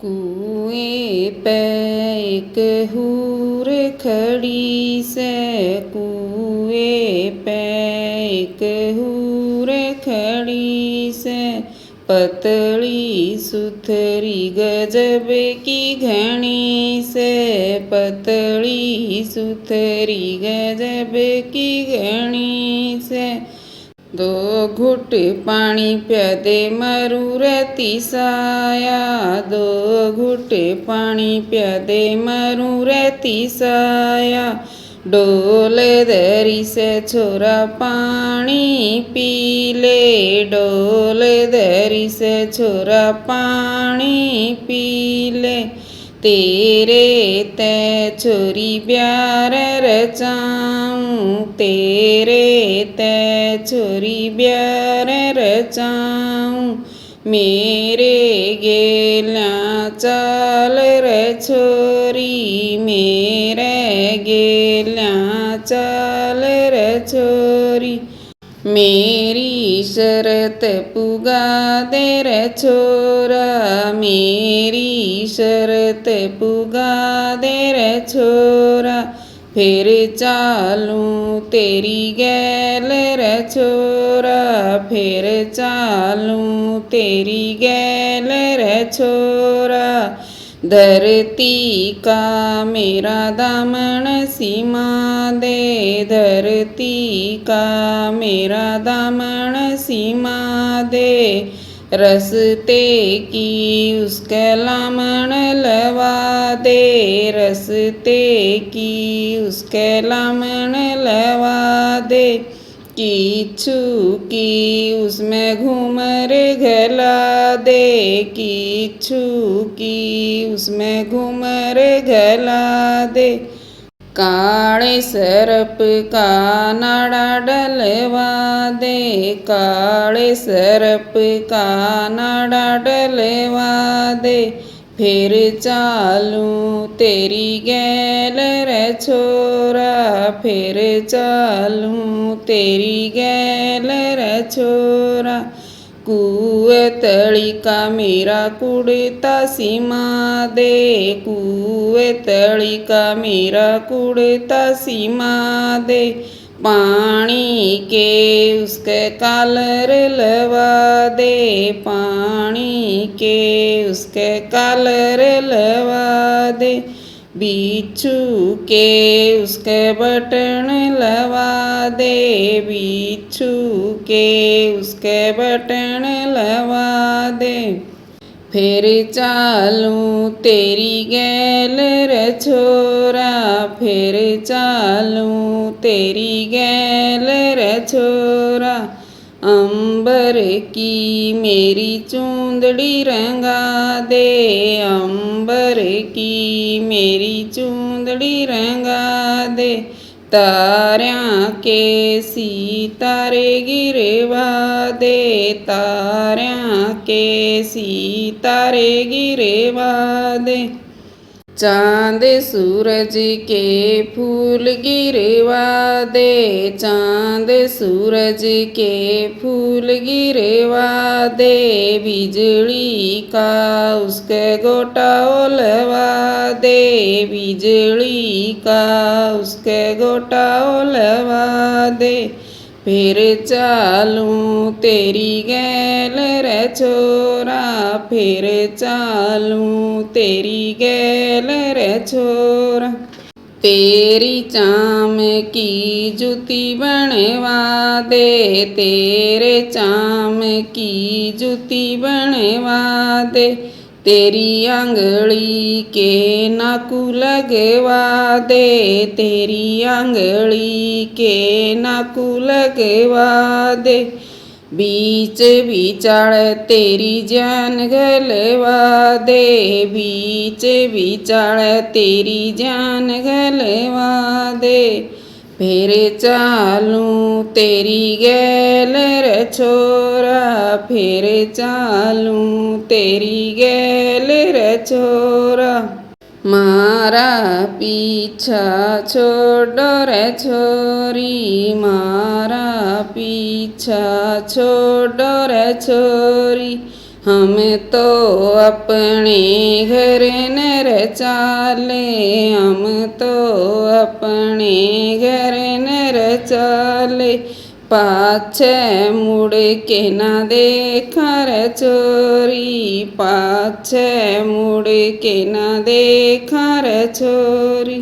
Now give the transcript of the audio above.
कुएं पे एक हूर खड़ी से, कुएं पे एक हूर खड़ी से, पतली सुथरी गजब की घनी से, पतली सुथरी गजब की घनी से। दो घुट पानी प्यादे मरू रहती साया, दो घुट पानी प्यादे मरू रहती साया। डोल दरी से छोरा पानी पी ले, डोल दरी से छोरा पानी पी ले। तेरे ते छोरी ब्यार रचाऊं, तेरे ते छोरी ब्यार रचाऊं। मेरे गेल्या चाल रे छोरी, मेरे गेल्या चाल रे छोरी। मेरी शरत पुगा दे रे छोरा, मेरी शरत पुगा दे रे छोरा। फिर चालूं तेरी गैल रे छोरा, फिर चालूं तेरी गैल रे छोरा। धरती का मेरा दामन सीमा दे, धरती का मेरा दामन सीमा दे। रस्ते की उसके लामण लवा दे, रस्ते की उसके लामण लवा दे। कीचू की उसमें घूमर घला दे, कीचू की उसमें घूमर घला दे। काले सरप का नाड़ा डलवा दे, काले सरप का नाड़ा डलवा दे। फिर चालूं तेरी गैल रे छोरा, फिर चालूं तेरी गैल रे छोरा। कुएं तली का मेरा कुड़ता सीमा दे, कुएं तली का मेरा कुड़ता सीमा दे। पानी के उसके कालर लवा दे, पानी के उसके कालर लवा दे। बिच्छू के उसके बटन लवा दे, बिच्छू के उसके बटन लवा दे। फिर चालूं तेरी गैल रे छोरा, फिर चालूं तेरी गैल रे छोरा। अंबर की मेरी चूंदड़ी रंगा दे, अंबर की मेरी चूंदड़ी रंगा दे। तारियां के सितारे गिरवा दे, तारियां के सितारे गिरवा दे। चांद सूरज के फूल गिरवा दे, चांद सूरज के फूल गिरवा दे। बिजली का उसके गोटा ओलवा दे, बिजली का उसके गोटा ओलवा दे। फिर चालूं तेरी गैल रे छोरा, फिर चालूं तेरी गैल रे छोरा। तेरी चाम की जूती बनवा दे, तेरे चाम की जूती बनवा दे। तेरी आंगली के नाकू लगवा दे, तेरी आंगली के नाकू लगवा दे। बीच बिचाड़ तेरी जान घलवा दे, बीच बिचाड़ तेरी जान घलवा दे। फिर चालूं तेरी गैल रे छोरा, फिर चालूं तेरी गैल रे छोरा। मारा पीछा छोड़ो रे छोरी, मारा पीछा छोड़ो रे छोरी। हम तो अपने घर नर चाले, हम तो अपने घर नर चाले, पाछे मुड़ के ना देखा रे छोरी, पाछे मुड़ के ना देखा रे छोरी।